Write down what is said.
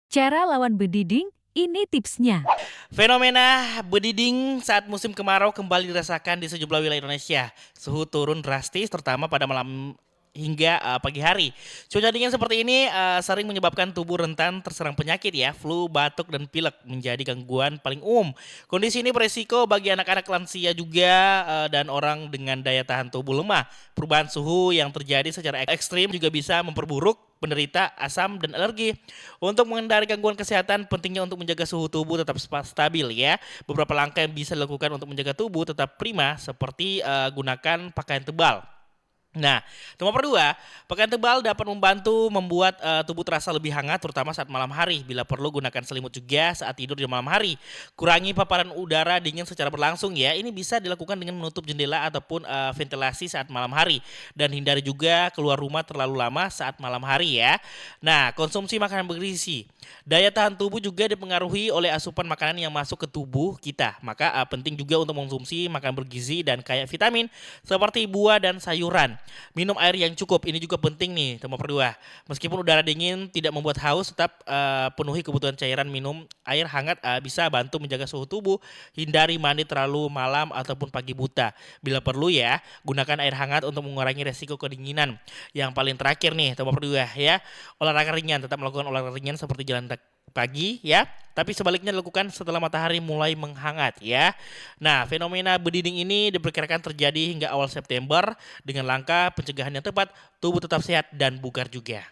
Cara lawan bediding, ini tipsnya. Fenomena bediding saat musim kemarau kembali dirasakan di sejumlah wilayah Indonesia. Suhu turun drastis terutama pada malam hingga pagi hari. Cuaca dingin seperti ini sering menyebabkan tubuh rentan terserang penyakit ya, flu, batuk dan pilek menjadi gangguan paling umum. Kondisi ini beresiko bagi anak-anak lansia juga dan orang dengan daya tahan tubuh lemah. Perubahan suhu yang terjadi secara ekstrim juga bisa memperburuk penderita asam dan alergi. Untuk menghindari gangguan kesehatan, pentingnya untuk menjaga suhu tubuh tetap stabil ya. Beberapa langkah yang bisa dilakukan untuk menjaga tubuh tetap prima seperti gunakan pakaian tebal. Nah, nomor dua, pakaian tebal dapat membantu membuat tubuh terasa lebih hangat terutama saat malam hari. Bila perlu gunakan selimut juga saat tidur di malam hari. Kurangi paparan udara dingin secara berlangsung ya. Ini bisa dilakukan dengan menutup jendela ataupun ventilasi saat malam hari dan hindari juga keluar rumah terlalu lama saat malam hari ya. Nah, konsumsi makanan bergizi. Daya tahan tubuh juga dipengaruhi oleh asupan makanan yang masuk ke tubuh kita. Maka penting juga untuk mengonsumsi makanan bergizi dan kaya vitamin seperti buah dan sayuran. Minum air yang cukup, ini juga penting nih, nomor kedua. Meskipun udara dingin tidak membuat haus, tetap penuhi kebutuhan cairan minum. Air hangat bisa bantu menjaga suhu tubuh, hindari mandi terlalu malam ataupun pagi buta. Bila perlu ya, gunakan air hangat untuk mengurangi resiko kedinginan. Yang paling terakhir nih, nomor kedua ya, olahraga ringan. Tetap melakukan olahraga ringan seperti jalan pagi ya, tapi sebaliknya dilakukan setelah matahari mulai menghangat ya. Nah, fenomena bediding ini diperkirakan terjadi hingga awal September. Dengan langkah pencegahan yang tepat, tubuh tetap sehat dan bugar juga.